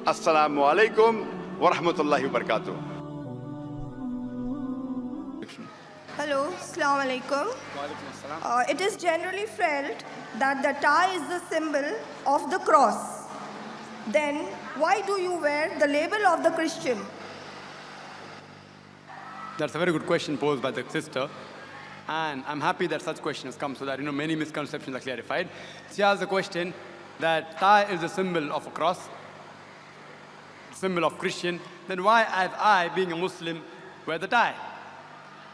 Assalamu alaikum wa rahmatullahi wa barakatuh. Hello, Assalamu alaikum. It is generally felt that the tie is the symbol of the cross. Then why do you wear the label of the Christian? That's a very good question posed by the sister. And I'm happy that such questions come so that many misconceptions are clarified. She asked the question that tie is a symbol of a cross, symbol of Christian. Then why, as I, being a Muslim, wear the tie?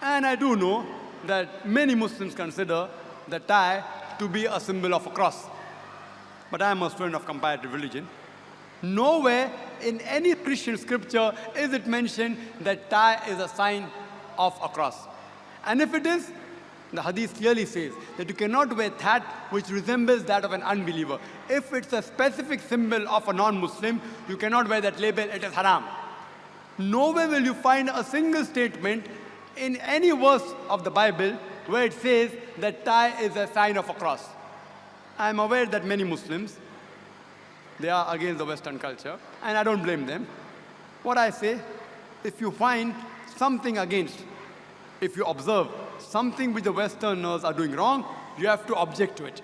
And I do know that many Muslims consider the tie to be a symbol of a cross. But I am a student of comparative religion. Nowhere in any Christian scripture is it mentioned that tie is a sign of a cross. And if it is, the hadith clearly says that you cannot wear that which resembles that of an unbeliever. If it's a specific symbol of a non-Muslim, you cannot wear that label, it is haram. Nowhere will you find a single statement in any verse of the Bible where it says that tie is a sign of a cross. I am aware that many Muslims, they are against the Western culture, and I don't blame them. What I say, if you find something against, if you observe something which the Westerners are doing wrong, you have to object to it.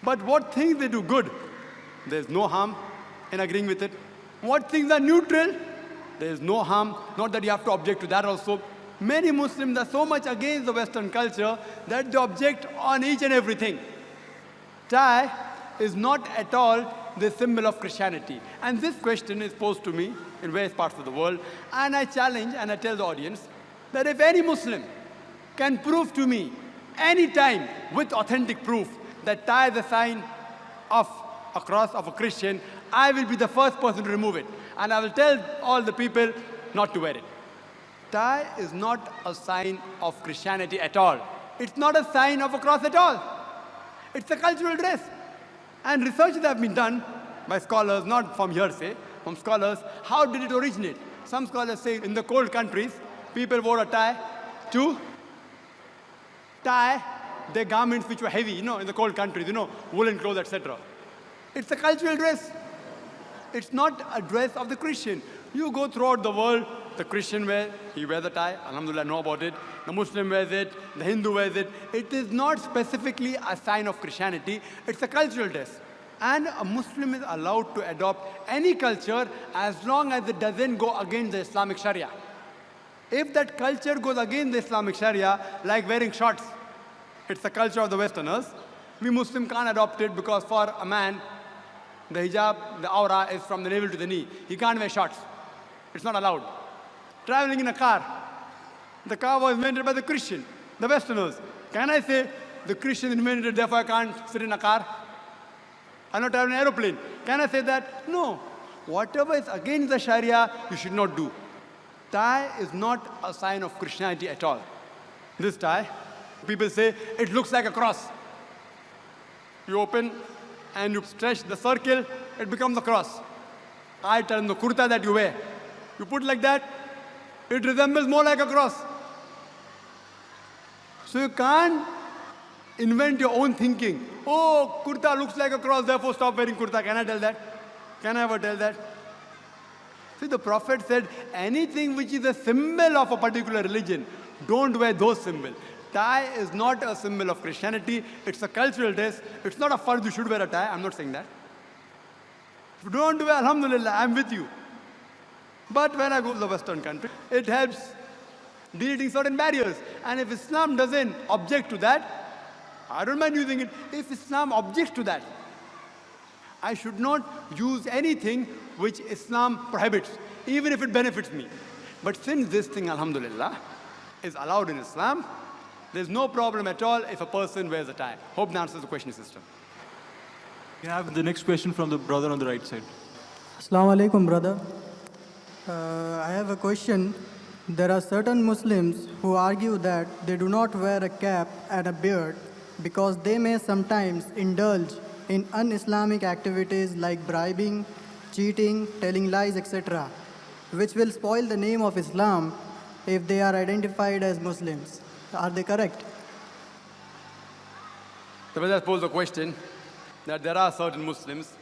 But what things they do good, there's no harm in agreeing with it. What things are neutral, there's no harm, not that you have to object to that also. Many Muslims are so much against the Western culture that they object on each and everything. Tie is not at all the symbol of Christianity. And this question is posed to me in various parts of the world. And I challenge and I tell the audience that if any Muslim can prove to me any time with authentic proof that tie is a sign of a cross of a Christian, I will be the first person to remove it. And I will tell all the people not to wear it. Tie is not a sign of Christianity at all. It's not a sign of a cross at all. It's a cultural dress. And researches have been done by scholars, not from hearsay, from scholars. How did it originate? Some scholars say in the cold countries, people wore a tie to tie their garments which were heavy, in the cold countries, woolen clothes, etc. It's a cultural dress. It's not a dress of the Christian. You go throughout the world, the Christian wears, he wears the tie, alhamdulillah, know about it. The Muslim wears it, the Hindu wears it. It is not specifically a sign of Christianity, it's a cultural dress. And a Muslim is allowed to adopt any culture as long as it doesn't go against the Islamic Sharia. If that culture goes against the Islamic Sharia, like wearing shorts, it's the culture of the Westerners, we Muslims can't adopt it because for a man, the hijab, the aura is from the navel to the knee. He can't wear shorts. It's not allowed. Traveling in a car. The car was invented by the Christian, the Westerners. Can I say the Christian invented it, therefore I can't sit in a car? I'm not traveling in an aeroplane. Can I say that? No. Whatever is against the Sharia, you should not do. Tie is not a sign of Christianity at all. This tie, people say, it looks like a cross. You open and you stretch the circle, it becomes a cross. I turn the kurta that you wear. You put like that, it resembles more like a cross. So you can't invent your own thinking. Oh, kurta looks like a cross, therefore stop wearing kurta. Can I tell that? Can I ever tell that? See, the Prophet said, anything which is a symbol of a particular religion, don't wear those symbols. Tie is not a symbol of Christianity. It's a cultural dress. It's not a fard, you should wear a tie. I'm not saying that. If you don't wear, alhamdulillah, I'm with you. But when I go to the Western country, it helps deleting certain barriers. And if Islam doesn't object to that, I don't mind using it. If Islam objects to that, I should not use anything which Islam prohibits, even if it benefits me. But since this thing, alhamdulillah, is allowed in Islam, there's no problem at all if a person wears a tie. Hope that answers the question, sister. We have the next question from the brother on the right side. Assalamu alaikum, brother. I have a question. There are certain Muslims who argue that they do not wear a cap and a beard because they may sometimes indulge in un-Islamic activities like bribing, cheating, telling lies, etc., which will spoil the name of Islam if they are identified as Muslims. Are they correct? The brother posed the question that there are certain Muslims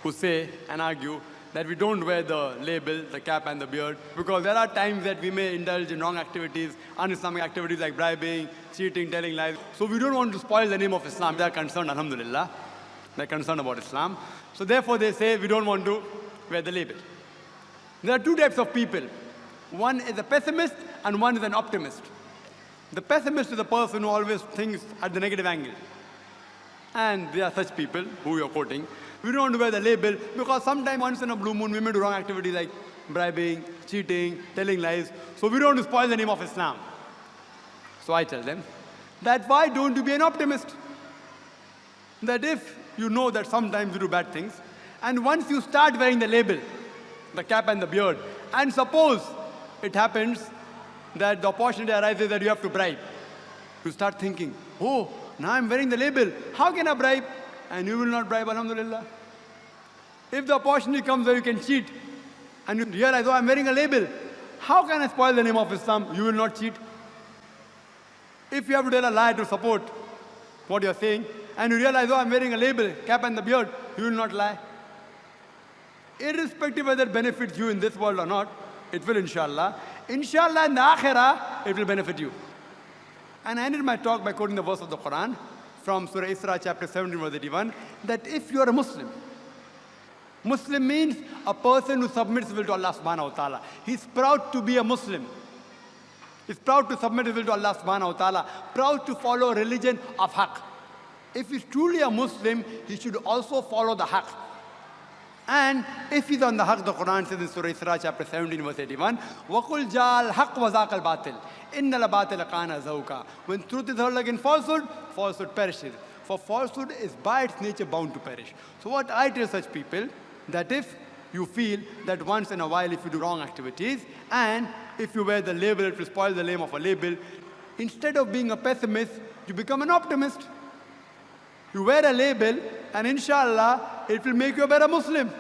who say and argue that we don't wear the label, the cap and the beard, because there are times that we may indulge in wrong activities, un-Islamic activities like bribing, cheating, telling lies. So we don't want to spoil the name of Islam. They are concerned, alhamdulillah. They're concerned about Islam. So therefore they say we don't want to wear the label. There are two types of people. One is a pessimist and one is an optimist. The pessimist is a person who always thinks at the negative angle. And there are such people who you're quoting. We don't wear the label because sometimes once in a blue moon we may do wrong activities like bribing, cheating, telling lies. So we don't want to spoil the name of Islam. So I tell them that why don't you be an optimist? That if you know that sometimes you do bad things, and once you start wearing the label, the cap and the beard, and suppose it happens that the opportunity arises that you have to bribe, you start thinking, oh, now I'm wearing the label, how can I bribe? And you will not bribe, alhamdulillah. If the opportunity comes where you can cheat, and you realize, oh, I'm wearing a label, how can I spoil the name of Islam? You will not cheat. If you have to tell a lie to support what you're saying, and you realize, oh, I'm wearing a label, cap and the beard, you will not lie. Irrespective whether it benefits you in this world or not, it will inshallah. Inshallah in the akhirah, it will benefit you. And I ended my talk by quoting the verse of the Quran from Surah Isra chapter 17 verse 81, that if you are a Muslim, Muslim means a person who submits his will to Allah subhanahu wa ta'ala. He's proud to be a Muslim. He's proud to submit his will to Allah subhanahu wa ta'ala, proud to follow a religion of haqq. If he's truly a Muslim, he should also follow the haqq. And if he's on the haqq, the Quran says in Surah Isra chapter 17 verse 81, وَقُلْ جَاءَ الْحَقُّ وَزَاقَ الْبَاطِلِ إِنَّ الْبَاطِلَ كَانَ زَهُوقًا. When truth is heard against falsehood, falsehood perishes. For falsehood is by its nature bound to perish. So what I tell such people, that if you feel that once in a while if you do wrong activities, and if you wear the label, it will spoil the name of a label, instead of being a pessimist, you become an optimist. You wear a label, and inshallah, it will make you a better Muslim.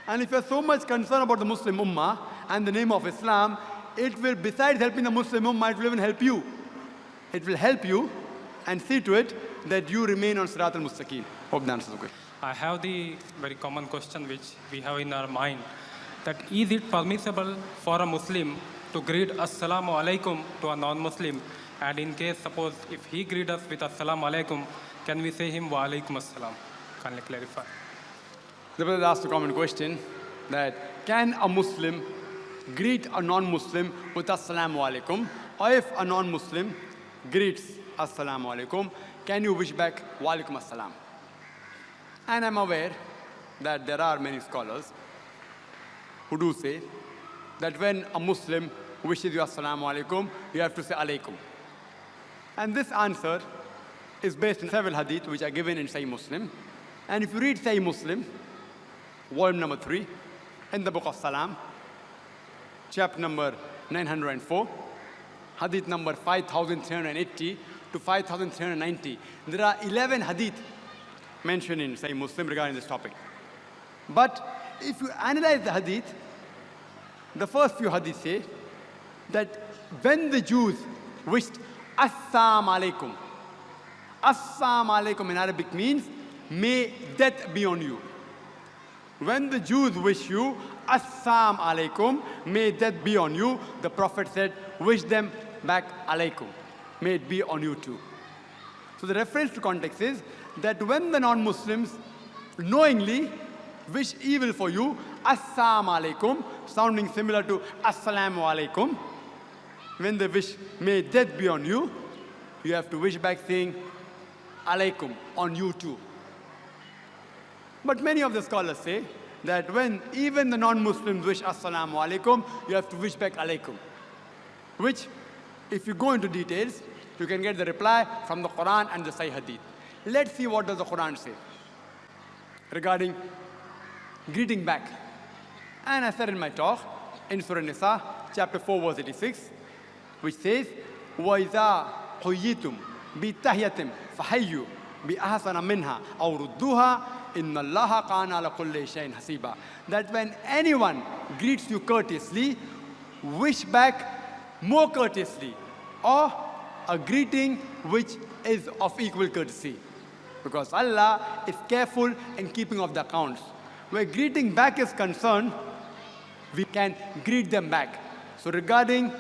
And if you're so much concerned about the Muslim Ummah and the name of Islam, it will, besides helping the Muslim Ummah, it will even help you. It will help you and see to it that you remain on Sirat al-Mustaqim. Hope that answers the question. I have the very common question which we have in our mind, that is it permissible for a Muslim to greet Assalamu alaikum to a non-Muslim, and in case suppose if he greets us with Assalamu alaikum, can we say him wa alaikum assalam? Can you clarify? The brother asked a common question that can a Muslim greet a non-Muslim with Assalamu alaikum, or if a non-Muslim greets Assalamu alaikum, can you wish back wa alaikum assalam? And I'm aware that there are many scholars who do say that when a Muslim wishes you Assalamu alaikum, you have to say alaikum. And this answer is based on several hadith which are given in Sahih Muslim. And if you read Sahih Muslim, volume number 3, in the book of Salam, chapter number 904, hadith number 5380 to 5390, there are 11 hadith mentioned in Sahih Muslim regarding this topic. But if you analyze the hadith, the first few hadith say that when the Jews wished Assalamu alaikum, Assalamu alaikum in Arabic means may death be on you. When the Jews wish you Assalamu alaikum, may death be on you, the Prophet said, wish them back alaikum, may it be on you too. So the reference to context is that when the non-Muslims knowingly wish evil for you, Assalamu alaikum, sounding similar to Assalamu alaikum, when they wish may death be on you, you have to wish back saying alaikum, on you too. But many of the scholars say that when even the non-Muslims wish Assalamu alaikum, you have to wish back alaikum. Which, if you go into details, you can get the reply from the Quran and the Sahih Hadith. Let's see what does the Quran say regarding greeting back. And I said in my talk in Surah Nisa, chapter 4, verse 86, which says, وَإِذَا حُيِّيتُمْ بِتَحِيَّةٍ فَحَيُّوا بِأَحْسَنَ مِنْهَا أَوْ رُدُّوهَا إِنَّ اللَّهَ كَانَ عَلَى كُلِّ شَيْءٍ حَسِيبًا. That when anyone greets you courteously, wish back more courteously, or a greeting which is of equal courtesy. Because Allah is careful in keeping of the accounts. Where greeting back is concerned, we can greet them back. So regarding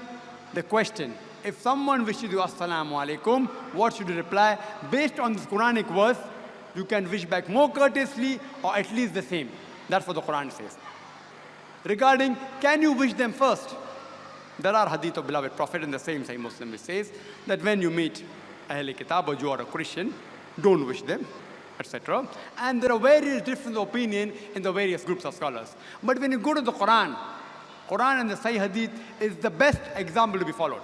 the question, if someone wishes you assalamu alaikum, what should you reply? Based on this Quranic verse, you can wish back more courteously or at least the same. That's what the Quran says. Regarding, can you wish them first? There are hadith of beloved Prophet in the same Sahih Muslim which says that when you meet Ahl Kitab or you are a Christian, don't wish them, etc. And there are various different opinions in the various groups of scholars. But when you go to the Quran and the Sahih Hadith is the best example to be followed.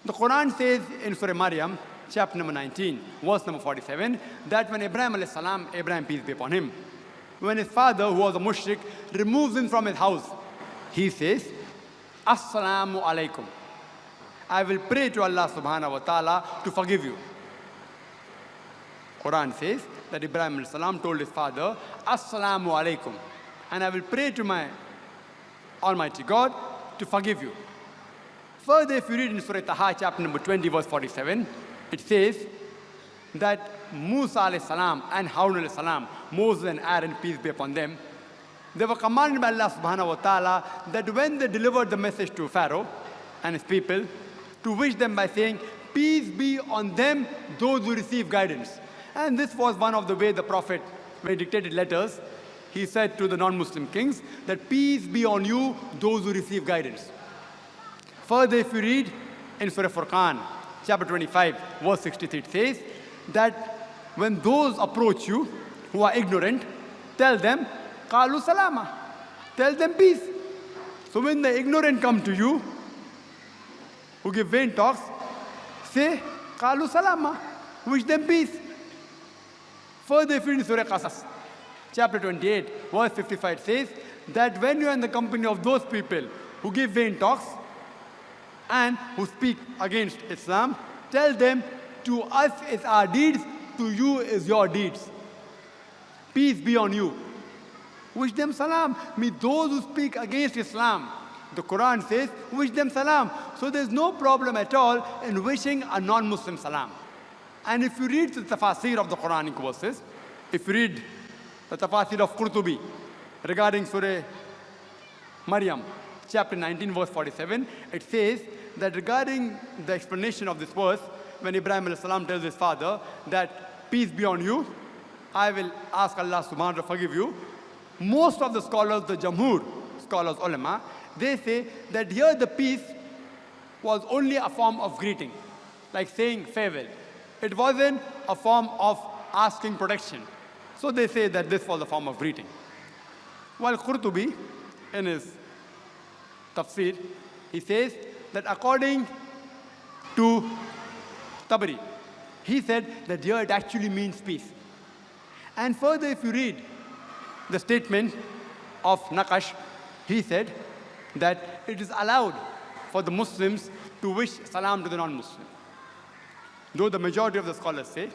The Quran says in Surah Maryam, chapter number 19, verse number 47, that when Ibrahim alayhi salam, Abraham peace be upon him, when his father, who was a mushrik, removes him from his house, he says, Assalamu alaikum. I will pray to Allah subhanahu wa ta'ala to forgive you. Quran says that Ibrahim alayhi salam told his father, Assalamu alaikum. And I will pray to my Almighty God to forgive you. Further, if you read in Surah Taha, chapter number 20, verse 47, it says that Musa alayhi salam and Harun alayhi salam, Moses and Aaron, peace be upon them, they were commanded by Allah subhanahu wa ta'ala that when they delivered the message to Pharaoh and his people, to wish them by saying, peace be on them, those who receive guidance. And this was one of the way the Prophet, when he dictated letters, he said to the non-Muslim kings that peace be on you, those who receive guidance. Further, if you read in Surah Furqan, chapter 25, verse 63, it says that when those approach you who are ignorant, tell them, Qalu salama. Tell them peace. So when the ignorant come to you, who give vain talks, say, Qalu salama. Wish them peace. Further, if you read Surah Qasas, chapter 28, verse 55, it says that when you are in the company of those people who give vain talks and who speak against Islam, tell them, to us is our deeds, to you is your deeds. Peace be on you. Wish them salam. Mean those who speak against Islam, the Quran says, wish them salam. So there's no problem at all in wishing a non-Muslim salam. And if you read the tafasir of the Quranic verses, if you read the tafasir of Qurtubi regarding Surah Maryam, chapter 19, verse 47, it says that regarding the explanation of this verse, when Ibrahim alayhi salam tells his father that peace be on you, I will ask Allah subhanahu wa ta'ala to forgive you. Most of the scholars, the Jamhur scholars, ulama, they say that here the peace was only a form of greeting, like saying farewell. It wasn't a form of asking protection. So they say that this was a form of greeting. While Qurtubi, in his tafsir, he says that according to Tabari, he said that here it actually means peace. And further, if you read the statement of Naqash, he said that it is allowed for the Muslims to wish salam to the non-Muslim. Though the majority of the scholars say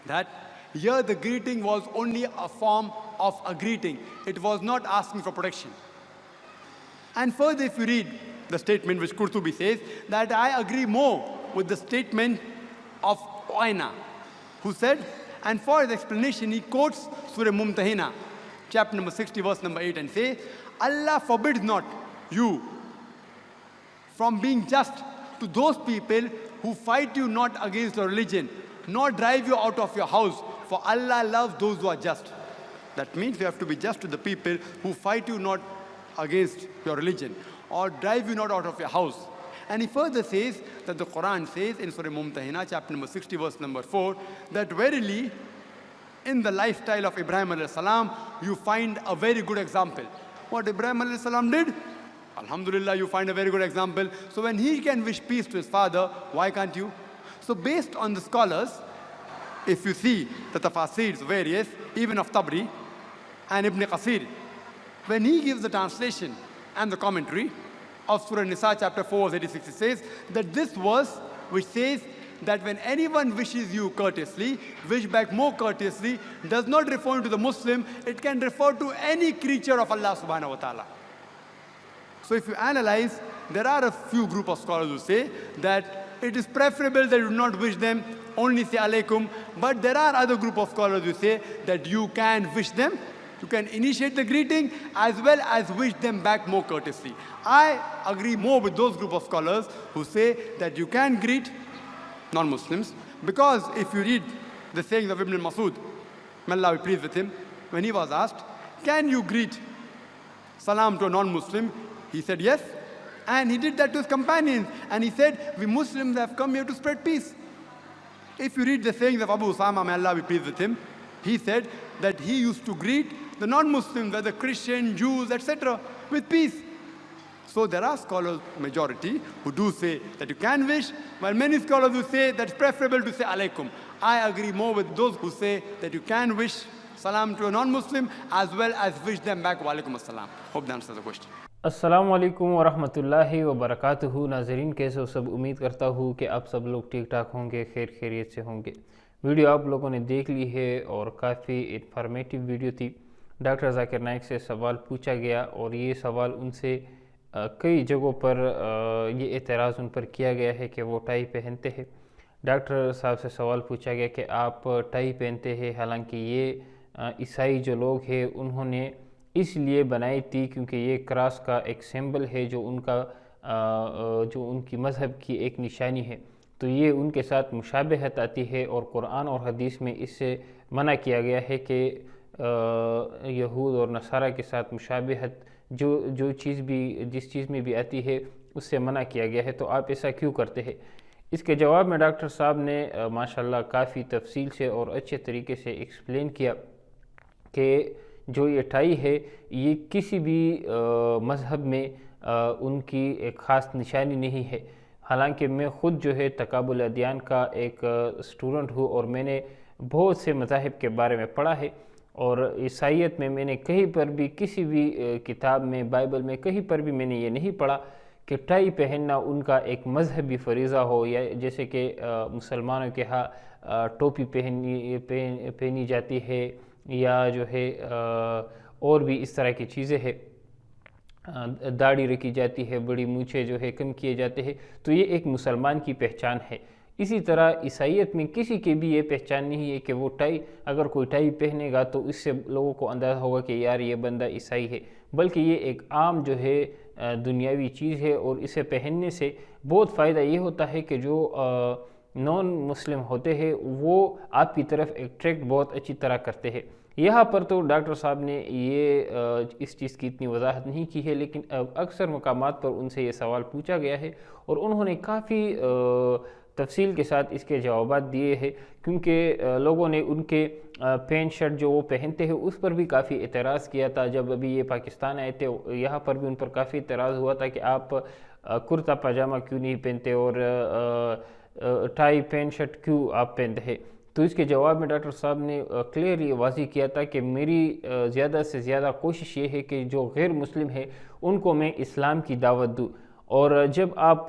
that here the greeting was only a form of a greeting. It was not asking for protection. And further, if you read the statement which Qurtubi says, that I agree more with the statement of Uayna, who said, and for his explanation, he quotes Surah Mumtahina, chapter number 60, verse number 8, and say, Allah forbids not you from being just to those people who fight you not against your religion, nor drive you out of your house, for Allah loves those who are just. That means you have to be just to the people who fight you not against your religion, or drive you not out of your house. And he further says that the Quran says in Surah Mumtahina, chapter number 60, verse number 4, that verily in the lifestyle of Ibrahim alayhi salam, you find a very good example. What Ibrahim alayhi salam did, alhamdulillah, you find a very good example. So when he can wish peace to his father, why can't you? So based on the scholars, if you see the tafasirs various, even of Tabri and Ibn Qasir, when he gives the translation and the commentary of Surah Nisa, chapter 4, verse 86, it says that this verse, which says that when anyone wishes you courteously, wish back more courteously, does not refer to the Muslim, it can refer to any creature of Allah subhanahu wa ta'ala. So if you analyze, there are a few group of scholars who say that it is preferable that you do not wish them, only say alaikum, but there are other group of scholars who say that you can wish them You can initiate the greeting as well as wish them back more courteously. I agree more with those group of scholars who say that you can greet non-Muslims, because if you read the sayings of Ibn Masud, may Allah be pleased with him, when he was asked, can you greet salam to a non-Muslim? He said yes, and he did that to his companions, and he said, we Muslims have come here to spread peace. If you read the sayings of Abu Usama, may Allah be pleased with him, he said that he used to greet the non-Muslims, whether Christian, Jews, etc., with peace. So there are scholars, majority, who do say that you can wish, while many scholars who say that it's preferable to say alaikum. I agree more with those who say that you can wish salam to a non-Muslim as well as wish them back wa alaikum assalam. Hope that answers the question. अस्सलामु अलैकुम वरहमतुल्लाहि वबरकातुहू। नाज़रीन, कैसे हो सब? उम्मीद करता हूँ कि आप सब लोग ठीक ठाक होंगे, खैर खैरियत से होंगे। वीडियो आप लोगों ने देख ली है और काफ़ी इंफॉर्मेटिव वीडियो थी। डॉक्टर जाकिर नाइक से सवाल पूछा गया और ये सवाल उनसे कई जगहों पर ये एतराज़ उन पर किया गया है कि वो टाई पहनते हैं। डॉक्टर साहब से सवाल पूछा गया कि आप टाई पहनते हैं, हालांकि ये ईसाई जो लोग हैं उन्होंने इसलिए बनाई थी क्योंकि ये क्रॉस का एक सिंबल है जो उनकी मज़हब की एक निशानी है, तो ये उनके साथ मुशाबहत आती है और कुरान और हदीस में इससे मना किया गया है कि यहूद और नसारा के साथ मुशाबहत जिस चीज़ में भी आती है उससे मना किया गया है, तो आप ऐसा क्यों करते हैं? इसके जवाब में डॉक्टर साहब ने माशाल्लाह काफ़ी तफसील से और अच्छे तरीके से एक्सप्लेन किया कि जो ये टाई है ये किसी भी मज़हब में उनकी एक ख़ास निशानी नहीं है। हालांकि मैं ख़ुद जो है तकाबुल अदियान का एक स्टूडेंट हूँ और मैंने बहुत से मज़ाहिब के बारे में पढ़ा है और ईसाईयत में मैंने कहीं पर भी किसी भी किताब में, बाइबल में कहीं पर भी मैंने ये नहीं पढ़ा कि टाई पहनना उनका एक मजहबी फरीज़ा हो, या जैसे कि मुसलमानों के यहाँ टोपी पहनी जाती है या जो है और भी इस तरह की चीज़ें हैं, दाढ़ी रखी जाती है, बड़ी मूछें जो है कम किए जाते हैं, तो ये एक मुसलमान की पहचान है। इसी तरह ईसाईयत में किसी की भी ये पहचान नहीं है कि वो टाई, अगर कोई टाई पहनेगा तो इससे लोगों को अंदाज़ा होगा कि यार ये बंदा ईसाई है, बल्कि ये एक आम जो है दुनियावी चीज़ है और इसे पहनने से बहुत फ़ायदा ये होता है कि जो नॉन मुस्लिम होते हैं वो आपकी तरफ अट्रैक्ट बहुत अच्छी तरह करते हैं। यहाँ पर तो डॉक्टर साहब ने ये इस चीज़ की इतनी वजाहत नहीं की है, लेकिन अक्सर मकामात पर उनसे ये सवाल पूछा गया है और उन्होंने काफ़ी तफसील के साथ इसके जवाबात दिए हैं, क्योंकि लोगों ने उनके पैंट शर्ट जो वो पहनते हैं उस पर भी काफ़ी एतराज़ किया था। जब अभी ये पाकिस्तान आए थे यहाँ पर भी उन पर काफ़ी एतराज़ हुआ था कि आप कुर्ता पजामा क्यों नहीं पहनते और टाई पैंट शर्ट क्यों आप पहनते हैं। तो इसके जवाब में डॉक्टर साहब ने क्लियर ये वाज़ी किया था कि मेरी ज़्यादा से ज़्यादा कोशिश ये है कि जो गैर मुस्लिम है उनको मैं इस्लाम की दावत दूँ, और जब आप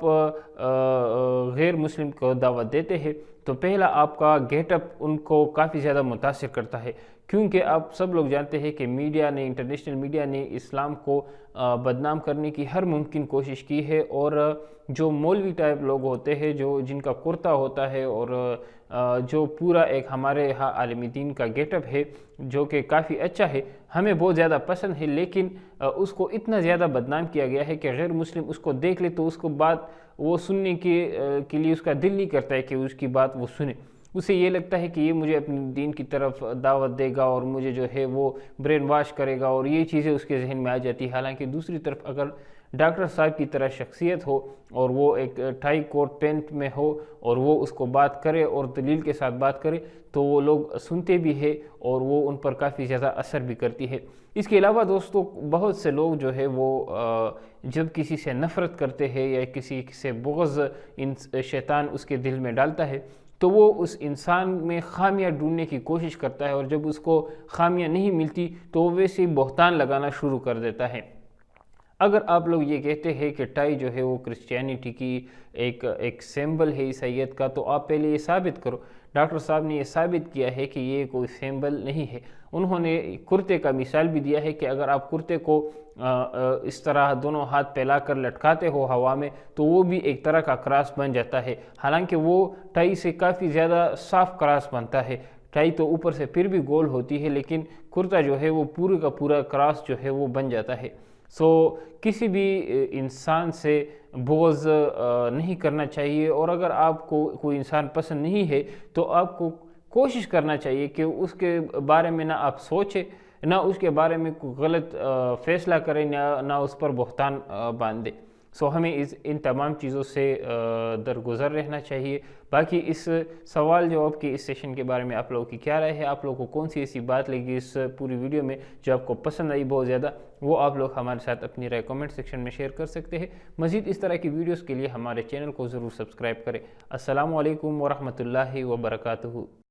गैर मुस्लिम को दावत देते हैं तो पहला आपका गेटअप उनको काफ़ी ज़्यादा मुतासिर करता है, क्योंकि आप सब लोग जानते हैं कि मीडिया ने, इंटरनेशनल मीडिया ने इस्लाम को बदनाम करने की हर मुमकिन कोशिश की है, और जो मौलवी टाइप लोग होते हैं जिनका कुर्ता होता है और जो पूरा एक हमारे यहाँ आलिम दीन का गेटअप है जो कि काफ़ी अच्छा है, हमें बहुत ज़्यादा पसंद है, लेकिन उसको इतना ज़्यादा बदनाम किया गया है कि गैर मुस्लिम उसको देख ले तो उसको बात वो सुनने के लिए उसका दिल नहीं करता है कि उसकी बात वो सुने। उसे ये लगता है कि ये मुझे अपने दीन की तरफ दावत देगा और मुझे जो है वो ब्रेन वॉश करेगा, और ये चीज़ें उसके जहन में आ जाती है। हालांकि दूसरी तरफ अगर डॉक्टर साहब की तरह शख्सियत हो और वो एक टाई कोट पैंट में हो और वो उसको बात करे और दलील के साथ बात करे तो वो लोग सुनते भी है और वो उन पर काफ़ी ज़्यादा असर भी करती है। इसके अलावा दोस्तों, बहुत से लोग जो है वो जब किसी से नफ़रत करते हैं या किसी से बुग़्ज़ शैतान उसके दिल में डालता है तो वो उस इंसान में खामियां ढूंढने की कोशिश करता है, और जब उसको खामियां नहीं मिलती तो वो वैसे ही बहतान लगाना शुरू कर देता है। अगर आप लोग ये कहते हैं कि टाई जो है वो क्रिश्चियनिटी की एक सिंबल है ईसाईयत का, तो आप पहले ये साबित करो। डॉक्टर साहब ने ये साबित किया है कि ये कोई सिंबल नहीं है। उन्होंने कुर्ते का मिसाल भी दिया है कि अगर आप कुर्ते को इस तरह दोनों हाथ फैलाकर लटकाते हो हवा में तो वो भी एक तरह का क्रॉस बन जाता है। हालांकि वो टाई से काफ़ी ज़्यादा साफ क्रॉस बनता है। ٹائی تو اوپر سے پھر بھی گول ہوتی ہے لیکن کرتا جو ہے وہ پورے کا پورا کراس جو ہے وہ بن جاتا ہے. سو کسی بھی انسان سے بغض نہیں کرنا چاہیے, اور اگر آپ کو کوئی انسان پسند نہیں ہے تو آپ کو کوشش کرنا چاہیے کہ اس کے بارے میں نہ آپ سوچیں, نہ اس کے بارے میں کوئی غلط فیصلہ کریں, نہ اس پر بہتان باندھیں. سو ہمیں ان تمام چیزوں سے درگزر رہنا چاہیے. باقی اس سوال جواب کی اس سیشن کے بارے میں آپ لوگوں کی کیا رائے ہے, آپ لوگوں کو کون سی ایسی بات لگی اس پوری ویڈیو میں جو آپ کو پسند آئی بہت زیادہ, وہ آپ لوگ ہمارے ساتھ اپنی رائے کمنٹ سیکشن میں شیئر کر سکتے ہیں. مزید اس طرح کی ویڈیوز کے لیے ہمارے چینل کو ضرور سبسکرائب کریں. السلام علیکم ورحمۃ اللہ وبرکاتہ.